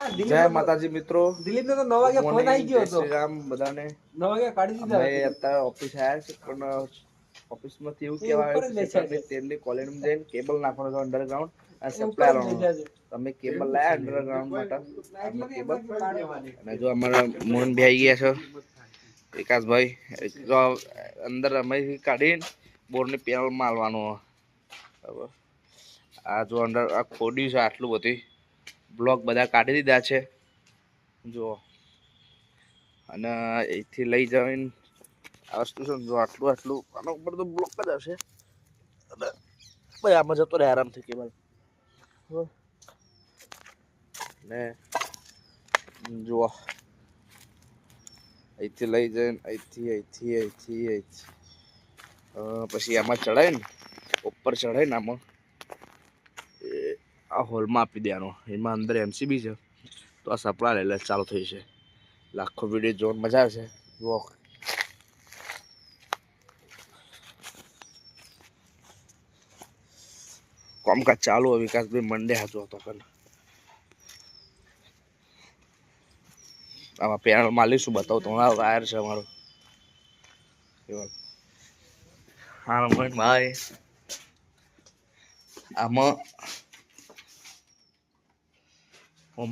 જય માતાજી મિત્રો. દિલીપ ને તો 9 વાગે ફોન આવી ગયો હતો. શ્રી રામ બધાને 9 વાગે કાઢી દીધા. અમે અત્યારે ઓફિસ આવ્યા છે પણ ઓફિસ માંથી એવું કહેવાય છે કે તેલની કોલોની જઈને કેબલ નાખવાનો છે અંડરગ્રાઉન્ડ અને સપ્લાય લાવવાનો. તમે કેબલ લાયા અંડરગ્રાઉન્ડ માટે કેબલ અને જો અમારા મોહન ભાઈ આવી ગયા છે વિકાસભાઈ જો અંદર અમે કાઢીને બોરની પેનલ મારવાનો. બરાબર આ જો અંદર આ ખોડ્યું છે આટલું બધી બ્લોક બધા કાઢી દીધા છે જો અને અહીંથી લઈ જઈને આ વસ્તુ છે જો આટલું આટલું આના ઉપર તો બ્લોક જ હશે અને ભાઈ આમાં જતો રહે આરામથી કેબલ ને જુઓ અહીંથી લઈ જઈને અહીંથી પછી આમાં ચડાય ને ઉપર ચડાય ને આમાં આ હોલમાં આપી દેવાનો. એમાં અંદર એમસીબી છે તો આ સપ્લાય એટલે ચાલુ થઈ છે. લાખો વિડીયો જોવાની મજા આવશે. જુઓ કામકાજ ચાલુ હોય. વિકાસભાઈ મંડે હાથો હતો પણ આમાં પેનલ માલીશું બતાવું તો વાયર છે અમારો. હા ભાઈ આમાં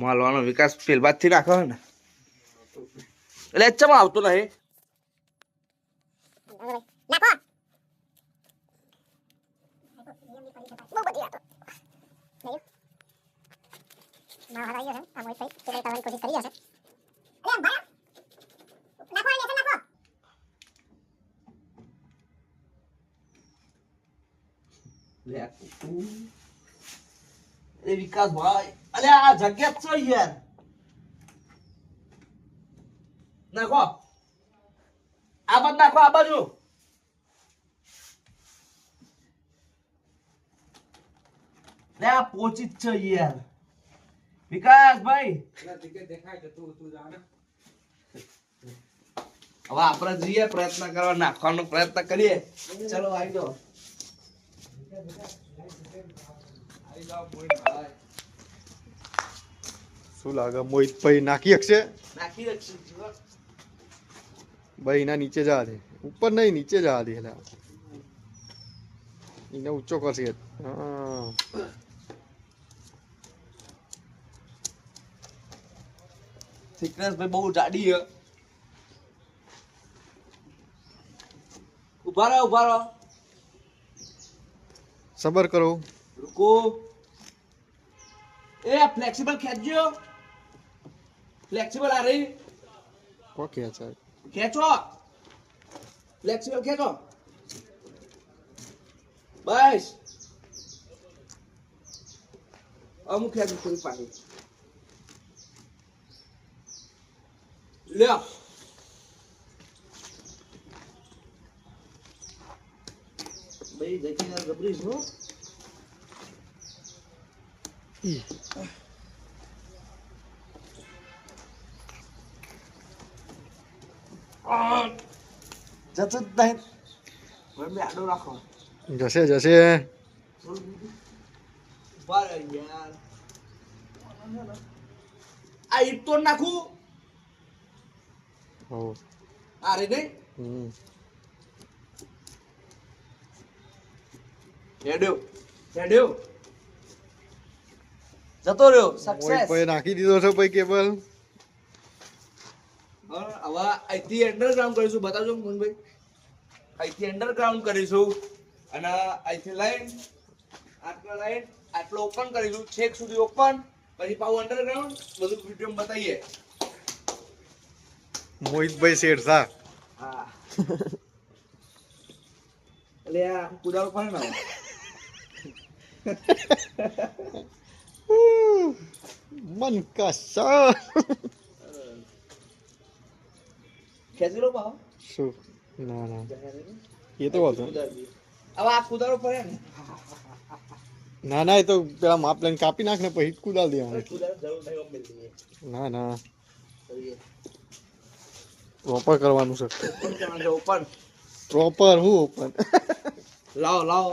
માલવાનો વિકાસ પેલબાદ થી નાખો ને એટલે ચમ આવતો નહીં. વિકાસ ભાઈ અરે આ જગ્યા છો યાર નાખો આ બાજુ નાખો આ બાજુ લે આ પોચી જ છે યાર વિકાસ ભાઈ દેખાય છે તું જાને હવે આપણે જઈએ પ્રયત્ન કરવા નાખવાનો પ્રયત્ન કરીએ. ચલો આવી જાઓ. શું લાગે મોહિતભાઈ નાખી શકશે? નાખી શકશે ભાઈ એના નીચે જવા દે. ઉપર નહીં નીચે જવા દે. એટલે એને ઊંચો કરશે. હા થિકનેસ ભાઈ બહુ જાડી છે. ઉભા રહો સબર કરો. रुको ए फ्लेक्सिबल खेचो फ्लेक्सिबल आ रही को क्या है खेचो फ्लेक्सिबल खेचो बस अमुक खेचो थोड़ी पानी ले भाई देखिए यार गबरी हो જશે જશે આ ઈટ તો નાખું આ રે નહીં હેડ્યો જતો રહ્યો સક્સેસ કોઈ નાખી દીધો છે ભાઈ કેબલ. હવે અહીંથી અંડરગ્રાઉન્ડ કરીશું. બતાવજો મોહનભાઈ અહીંથી અંડરગ્રાઉન્ડ કરીશું અને અહીંથી લાઈન આટલો ઓપન કરીશું છેક સુધી ઓપન પછી પાછું અંડરગ્રાઉન્ડ બધું વિડીયો બતાવીએ. મોહિતભાઈ શેરશાહ. હા એટલે આ કુદારો પણ ના મન કા ખેંચી લો પાવ શું ના ના એ તો હતો. હવે આ કુદારો પડે ને ના ના એ તો પેલા માપ લઈને કાપી નાખ ને પછી કુદાલ દેવાનું. કુદારો જરૂર નહીં ઓમ મિલ ના ના પ્રોપર કરવાનું છે. ઓપન પ્રોપર હું ઓપન લાવો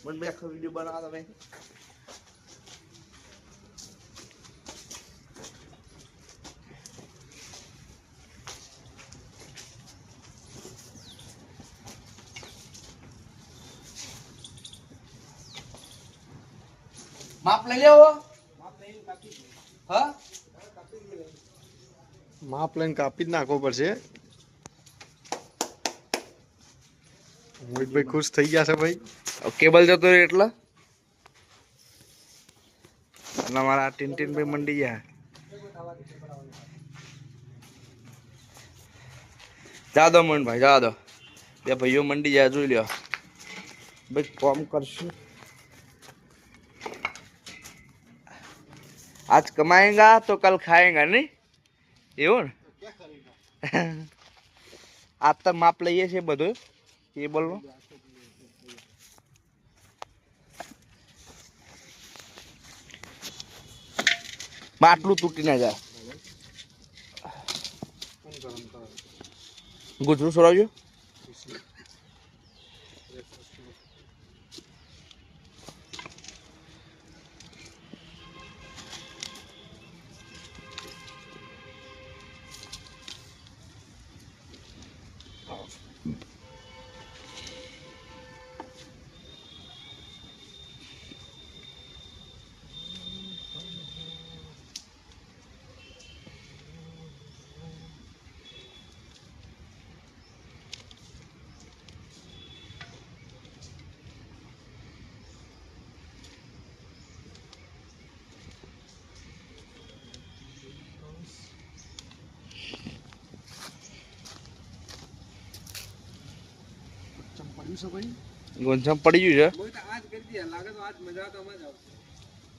મને બે આખો વિડીયો બનાવો તમે. માપ લઈ લેવો હા માપ લઈને કાપી જ નાખવો પડશે. મોહિતભાઈ ખુશ થઈ ગયા છે ભાઈ. કેબલ જતો રહ્યો એટલે અને મારા ટીન ભાઈ મંડી ગયા. જા દો મોહનભાઈ જા દો, બે ભાઈઓ મંડી જાય જોઈ લ્યો ભાઈ. કોમ કરશું आज कमाएगा तो कल खाएगा नहीं એવું ને. આજ તો માપ લઈએ છે બધું કેબલ નું. માટલું તૂટી ના જાય. ગુજરું છોડાવજો. ગોંચમ પડી ગયું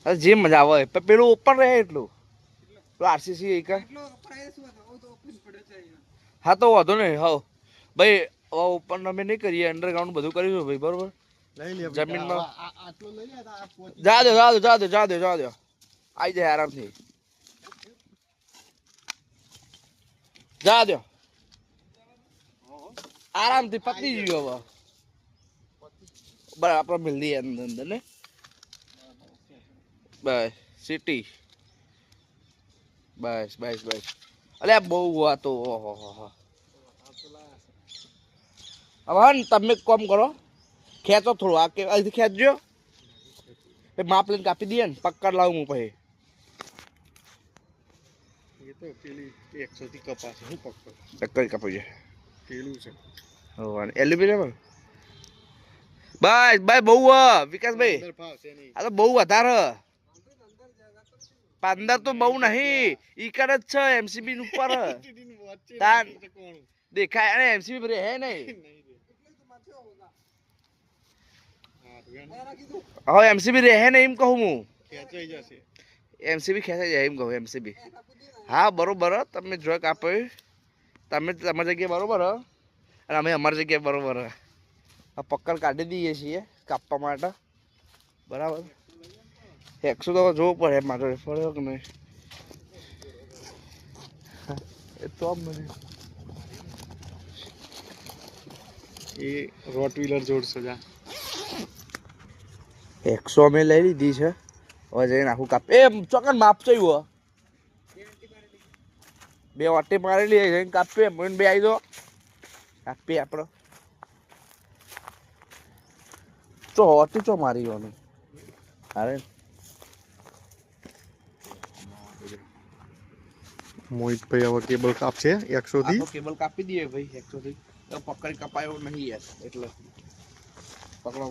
છે. જે મજા આવે પણ પેલું ઓપન રહે એટલું આરસીસી એક. હા તો વાંધો નહીં. હા ભાઈ ઓપન અમે નહીં કરીએ, અંડરગ્રાઉન્ડ બધું કરીશું ભાઈ બરોબર. જમીનમાં જા દો જા દો જા દો જા દો જા દો આવી જાય આરામથી. જા દો આરામથી પતી ગયું હવે. બરાબર આપણે મિલ દઈએ અંદર ને બસ સિટી બસ બસ બસ. અલે બહુ વાતો હવે તમે કોમ કરો ખેંચો થોડું આ કે અહીંથી ખેંચજો માપ લઈને કાપી દઈએ ને પકડ લાવું હું પછી. એ તો પેલી 100 થી કપાસ હું પકડ પકડ કાપી જાય પેલું છે એલ્યુમિનિયમ. બસ ભાઈ બહુ વિકાસભાઈ આ તો બહુ વધારે 15 તો બહુ નહીં ઈ કર જ છે એમસીબી ઉપર દેખાય અને એમસીબી રહે નહીં. હવે એમસીબી રહે ને એમ કહું હું. એમસીબી ખેંચાઈ જાય એમ કહું એમસીબી. હા બરોબર તમે જો કાપો તમે તમારી જગ્યાએ બરોબર અને અમે અમારી જગ્યાએ બરોબર. આ પકડ કાઢી દઈએ છીએ કાપવા માટે બરાબર. 100 તો જોવું પડે મારો પડ્યો કે નહીં એ તો મને એ રોટવીલર જોડશે જા. 100 અમે લઈ લીધી છે હવે જઈને આખું કાપ. એ ચોકન માપ ચાલ્યું બે વાટી મારેલી જઈને કાપીએ મને બે આવી દો કાપીએ આપણે. ચો વાટી ચો મારી ગયો અરે મોહિતભાઈ હવે કેબલ કાપશે 100 થી. કેબલ કાપી દઈએ ભાઈ 100 થી. પકડી કપાયો નહીં યાર એટલે પકડો.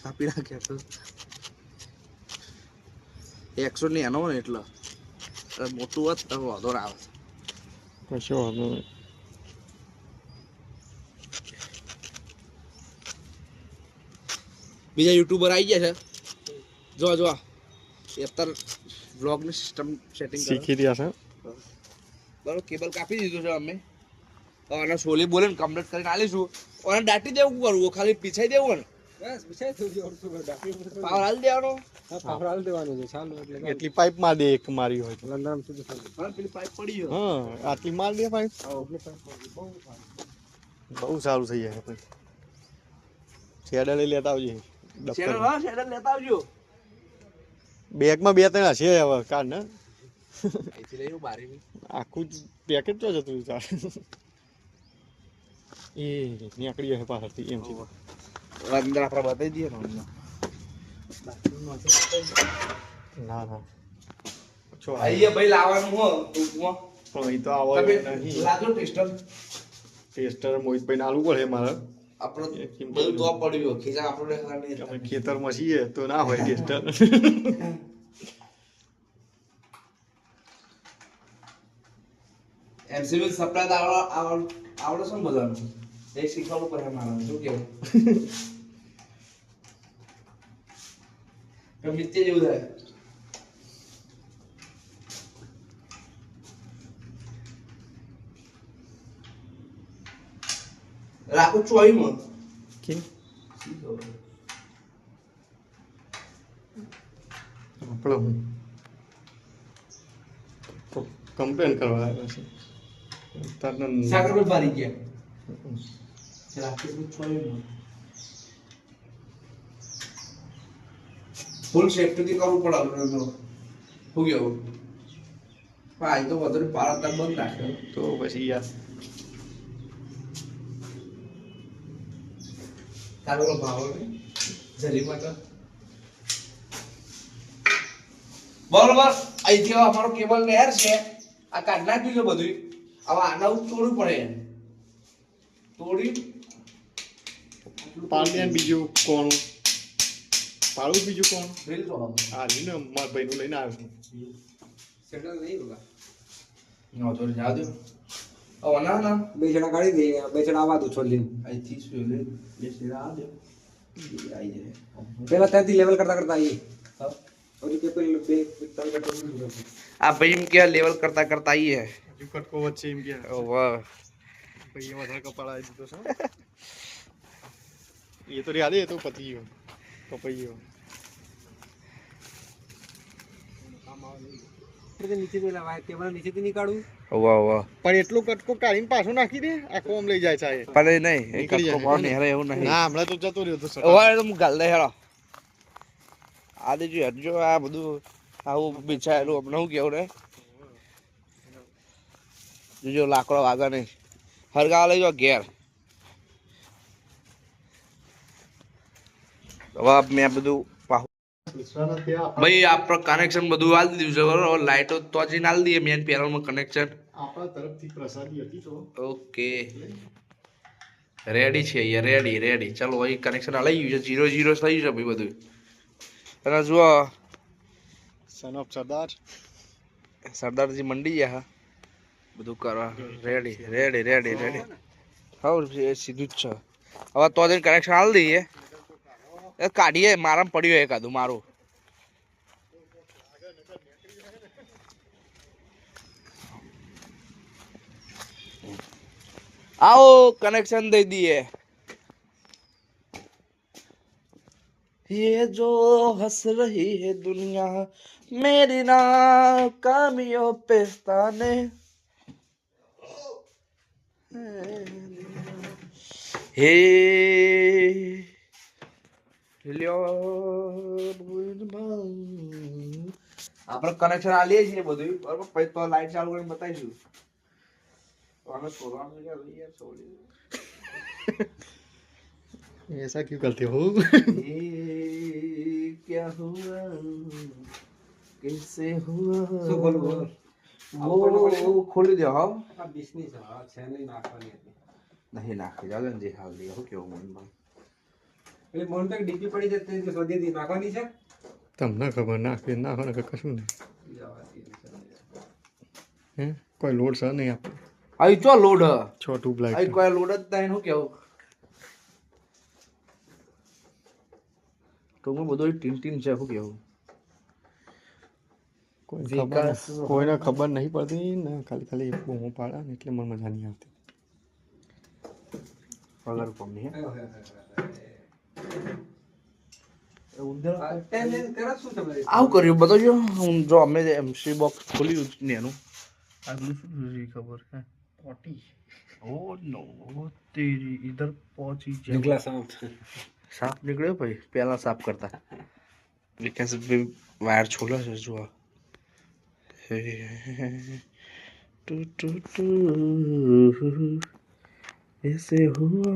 કાપી નાખ્યા તો 100 ની એનો ને એટલે મોટું હોત તો વાંધો ના આવે. કશો વાંધો નહીં. બીજા યુટ્યુબર આવી ગયા છે જો જો અત્યારે વ્લોગની સિસ્ટમ સેટિંગ શીખી રહ્યા છે બરોબર. કેબલ કાપી દીધું છે અમે અને સોલી બોલે ને કમ્પ્લીટ કરીને આલીશું. અને દાટી દેવું કરવું ખાલી પીછાઈ દેવું ને બસ વિષય થઈ ગયો પાવર હાલ દેવાનો. પાવર હાલ દેવાનું છે ચાલુ એટલે એટલી પાઇપ માર દે એક મારી હોય તો. નામ સુધી ચાલુ. પેલી પાઇપ પડી ગયો. હા આટલી માર દે પાઇપ બહુ સારું થઈ જાય ભાઈ. છેડા લઈ લેતા આવજે શેડર હા શેડર લેતા આવજો. બેગમાં 2-3 હશે હવે કાઢ ને અહીંથી લઈ બારી આખું પેકેટ તો જતું રહ્યું તાર એ નીકળી જાય પાછળથી એમ છે અંદર આપણે બતાવી દઈએ ને અંદર. ના ના છો અહીંયા ભાઈ લાવવાનું હો ટૂંકમાં. પણ અહીં તો આવો તમે નહીં લાજો ટેસ્ટર. ટેસ્ટર મોહિતભાઈ ને આલવું પડે મારે આપણે બધું તો પડ્યું ખીચા આપણે અમે ખેતરમાં છીએ તો ના હોય ટેસ્ટર એમસીબી સપ્લાય આવડે છે ને બધાનું એ શીખવાનું પડે મારે શું કેવું મિત્ય જેવું થાય રાખું ચોઈમાં કેમ આપણો હું કમ્પ્લેન કરવા આવ્યો છે તારનો સાગર પર બારી ગયા રાખું ચોઈમાં ફૂલ સેફ્ટી કરવું પડે આપણે તો શું કેવું હા એ તો વધારે પારા બંધ રાખ્યો તો પછી યાર તારો ભાવ જરી માટે બરોબર અહીંથી અમારો કેબલ લેર છે આ કાઢ નાખ્યું છે બધું હવે આના તોડવું પડે તોડી પાડ્યા બીજું કોણ પાડું બીજું કોણ રીલ તો હા ને મારા ભાઈનું લઈને આવ્યો સેટલ નહીં હોગા નો તો જા દો ઓ ના ના બે જણા કાઢી દે બે જણા આવા દો છોડી અહીંથી શું લે બે સીધા આ દે આઈ જાય પેલા ત્યાંથી લેવલ કરતા કરતા આવીએ હા ઓલી કે પેલું બે ત્રણ કટકો આ ભાઈ એમ કે લેવલ કરતા કરતા આવીએ હજુ કટકો વચ્ચે એમ કે ઓ વાહ ભાઈ એ વધારે કપાળ આવી દીધો છે એ તો યાદ એ તો પતી ગયો કપાઈ ગયો નીચે પેલા વાય કેબલ નીચેથી નીકાળું વાહ વાહ પણ એટલો કટકો કાઢીને પાછો નાખી દે આખો આમ લઈ જાય છે પણ નહીં એ નીકળી કટકો જાય. ભાવ નહીં હરે એવું નહીં ના હમણાં તો જતો રહ્યો તો ઓય તો હું ગાલ દે હેડો આ દેજો હટજો આ બધું આવું બિછાયેલું હમણાં હું કેવું ને જોજો લાકડો વાગે નહીં હરગાવા લઈ જાઓ ઘેર હવે મેં બધું ભાઈ આપણે કનેક્શન બધું આલ દીધું છે બરોબર લાઈટો તો જ આલ દઈએ મેન પેનલમાં કનેક્શન આપણા તરફથી પ્રસાદી હતી તો ઓકે રેડી છે યાર રેડી રેડી ચાલો ભાઈ કનેક્શન લઈ ગયું છે 0 0 થઈ ગયું છે ભાઈ બધું અને જુઓ સન ઓફ સરદાર સરદારજી મંડી ગયા હા બધું કરવા રેડી રેડી રેડી રેડી હા એ સીધું જ છે હવે તો જઈને કનેક્શન આલ દઈએ એ કાઢીએ મારામાં પડ્યું એકાદું મારું आओ कनेक्शन दे दिए ये जो हंस रही है दुनिया मेरी नाकामियों पे ताने हे આપણે કનેક્શન આલીએ છીએ બધું બરાબર પછી તો લાઈટ ચાલુ કરીને બતાવીશું आगे छोड़वाने का भैया छोड़िए ऐसा क्यों करते हो ये क्या हुआ कैसे हुआ શું બોલ બોલ वो खोल दे हाँ આ 20 ની છે નહીં નાખવાની હતી नहीं नाखे जाओ जी हाल दिया हो क्यों मन में એટલે મોન તક ડીપી પડી જતી તે શોધી દી નાખવાની છે તમને ખબર નાખે નાખો ને કશું નહીં હે કોઈ લોડ છે નહીં આપણે आई चो लोड છ ટ્યુબ आई લાઈટ कोई लोड नहीं हो क्या तो मैं બધું ટીન ટીન છે હું કેવું કોઈને ખબર નહીં પડતી ને ખાલી ખાલી બૂમો પાડે ને એટલે મને મજા નહીં આવતી પગાર કોમ નહીં ટેન્શન કરે શું તમે આવું કર્યું બતાવજો હું જો અમે એમસી બોક્સ ખોલ્યું ને એનું આગલું શું છે ખબર હે પોટી ઓ નો તેરી इधर पहुंची નીકળા સાઉન્ડ સાપ નીકળ્યો ભાઈ પહેલા સાફ કરતા વિકાસ ભાઈ વાયર છોલે છે જો टू टू टू ऐसे हुआ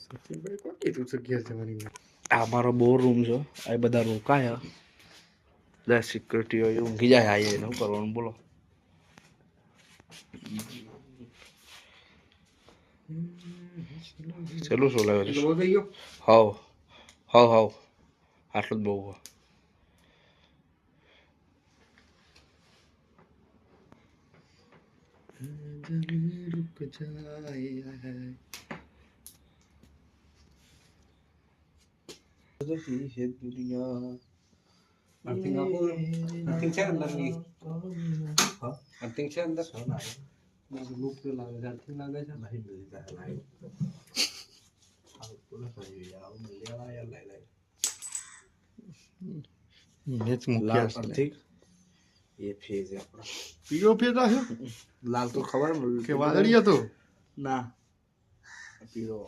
સચિનભાઈ કોણ કીધું છે ઘેર જવાની આ મારો બોર રૂમ છે આ બધા રોકાયા 10 સિક્યુરિટી હોય ઊંઘી જાય આ એને શું કરવાનું બોલો ચલો શું લાવે એટલે બહુ થઈ ગયો હાવ હાવ હાવ આટલું જ બહુ હોય રૂક જાય અર્થિંગ આપો અર્થિંગ છે અંદર ની અર્થિંગ છે અંદર લૂપ તો લાગે છે અર્થિંગ લાગે છે નહીં મિલતા है लाइट એને જ મૂક્યા છે ठीक ये फेज है अपना પીળો ફેર છે लाल तो खबर કે વાદળી હતો ना पीड़ो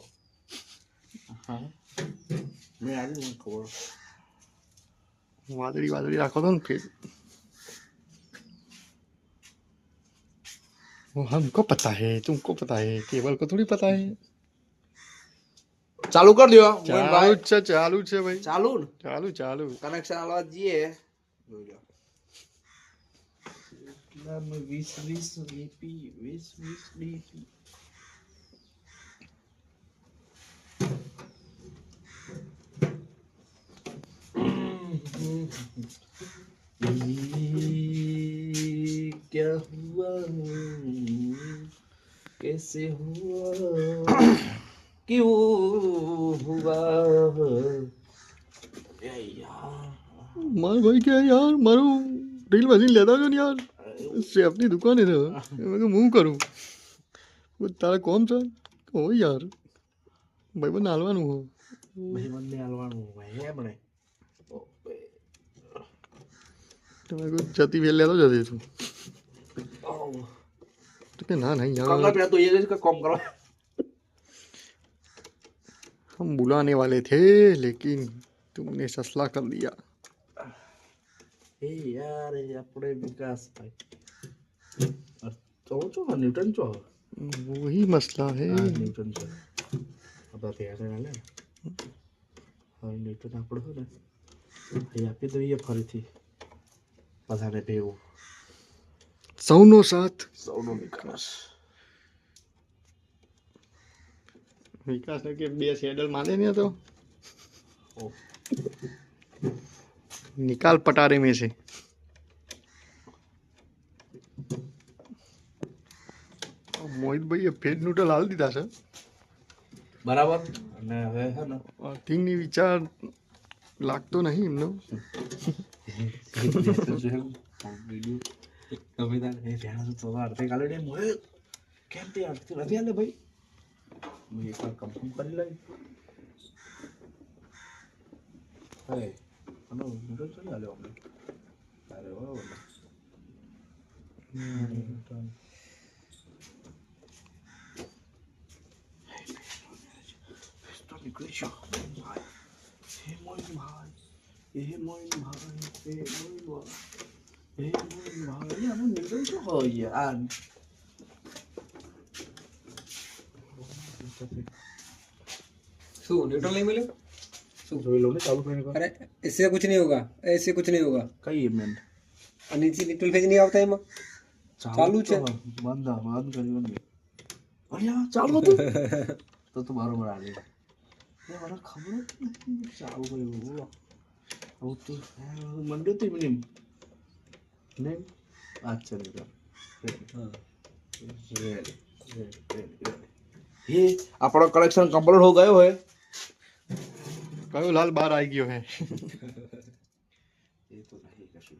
हाँ मैं आज नहीं खबर वादड़ी वादड़ी રાખો તો ને ફેર वो हमको पता है तुमको पता है केवल को थोड़ी पता है चालू कर दियो ચાલુ છે ભાઈ चालू ચાલુ कनेक्शन आलवा दिए 20 ડીપી 20 ડીપી क्या हुआ कैसे हुआ क्यों हुआ મારો ભાઈ કે યાર મારું ડ્રીલ મશીન લેતા આવજો ને યાર સેફની દુકાને છે મેં હું કરું તારા કોમ છે હો યાર ભાઈ બંધ હાલવાનું હો ભાઈ મને હાલવાનું ભાઈ એમણે તમે કોઈ જતી વેલ લેતો જતી તું तो क्या ना नहीं यार कंगा तो ये इसका कम करो हम बुलाने वाले थे लेकिन तुमने ससला कर दिया ए यार ये अपने विकास भाई तो जो न्यूटन जो वही मसला है न्यूटन जो अब आप यार वाले और न्यूटन આપણે તો ને એ આપી દઈએ ફરીથી બધાને ભેગું સૌનો સાથ સૌનો વિકાસ વિકાસ ને કે બે સેડલ મારે ને તો निकाल पटारे में से मोहित भाई ये फेड नूडल हाल दीधा છે બરાબર અને હવે છે ને આર્થિંગ ની વિચાર લાગતો નહીં એમનો તમે તાર એ ધ્યાન તો અર્થે કાલે ને મોય કેમ તે અર્થે નથી આલે ભાઈ હું એકવાર કન્ફર્મ કરી લઈ હે અનો નૂડલ ચાલે આલે અમને અરે વાહ તો નીકળી છો ભાઈ હે મોય ભાઈ એ મોય ભાઈ એ મોય ભાઈ આનું નૂડલ શું હોય યાર શું न्यूट्रल नहीं मिले શું જોઈ લો ને ચાલુ કરીને अरे इससे कुछ नहीं होगा ऐसे कुछ नहीं होगा કઈ ઇવેન્ટ नीचे न्यूट्रल फेज नहीं આવતા એમાં ચાલુ છે બંધ કર્યું ને અલ્યા ચાલુ હતું તો બરોબર આલે એ મને ખબર જ નથી ચાલુ કર્યું આવું તો મંડ્યો તો એમને ને अच्छा निकल ये अपना कलेक्शन कंप्लीट हो गयो है कयो लाल बाहर आई गयो है ये तो नहीं कशु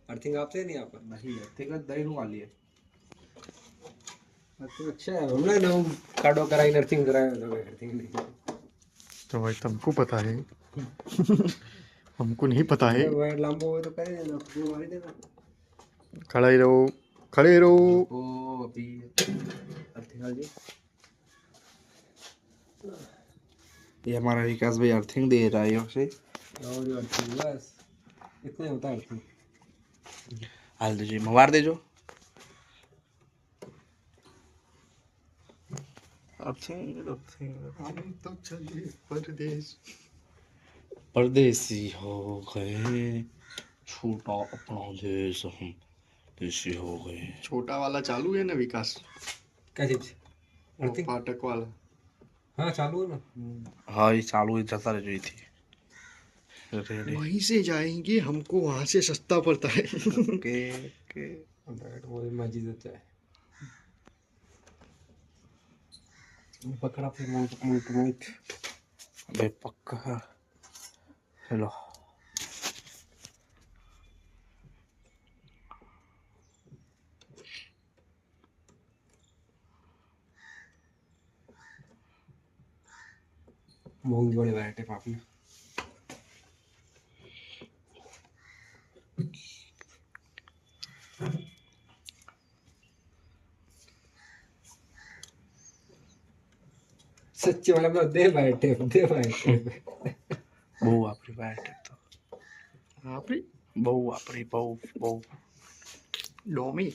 अर्थिंग आपसे नहीं आप नहीं अर्थिंग दही नु वाली है अर्थिंग अच्छा है हमने ना कार्डो कराई अर्थिंग कराया तो अर्थिंग नहीं तो भाई तुमको पता है हमको नहीं पता है वायर लंबो हो तो करे ना वो मारी देना खड़े रहो ओ अभी अर्थिंग जी ये हमारा विकास भाई अर्थिंग दे रहा है से और अर्थिंग बस इतना होता है अर्थिंग હાલ દેજો એમાં વાર દેજો हम तो चले परदेश परदेसी हो गए छोटा अपना देश हम देसी हो गए छोटा वाला चालू है ना विकास क्या चीज वो फाटक वाला हाँ चालू है ना हाँ ये चालू ही जता रह रही थी रेडी वहीं से जाएंगे हमको वहां से सस्ता पड़ता है ओके ओके वो मस्जिद होता है पकड़ा फिर मूट अबे पक्का हेलो मोंगी वाले बैठे पापी सच्ची वाला में दे बैठे બહુ વાપરી વાઈટ તો આપણી બહુ વાપરી બહુ બહુ ડોમી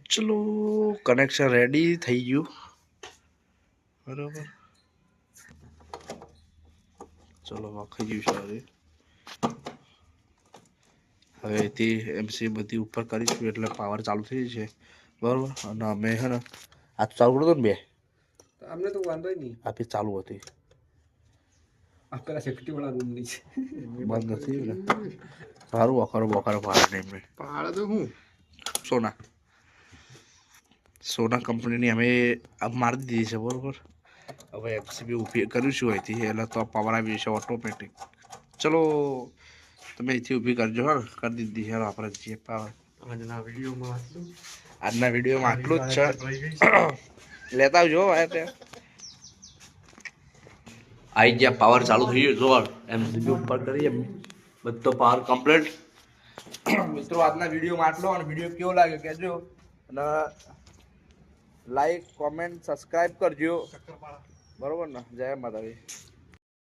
ચલો કનેક્શન રેડી થઈ ગયું બરોબર ચલો વાખી ગયું છે હવે તે એમસી બધી ઉપર કરીશું એટલે પાવર ચાલુ થઈ જશે બરોબર અને અમે હે ને આ તો ચાલુ કરતો ને બે हमने तो वांदो ही नहीं આ બી ચાલુ હતી आप पहला सेफ्टी वाला रूम नीचे બંધ નથી ને સારું વખારો બખારો પાડે ને એમને પહાડ તો હું સોના સોના કંપનીની અમે આ મારી દીધી છે બરોબર હવે એફસીબી ઊભી કરીશું અહીંથી એટલે તો પાવર આવી જશે ઓટોમેટિક ચલો તમે અહીંથી ઊભી કરજો હા કરી દીધી છે આપણે જે પાવર આજના વિડીયોમાં આજના વિડીયોમાં આટલું જ છે લેતા આવજો આ ત્યાં આવી ગયા પાવર ચાલુ થઈ ગયો જોર એમસીબી ઉપર કરીએ બધો પાવર કમ્પ્લીટ મિત્રો આજના વિડીયોમાં આટલો અને વિડીયો કેવો લાગ્યો કહેજો અને લાઈક કોમેન્ટ સબસ્ક્રાઇબ કરજો બરોબર ને જય માતાજી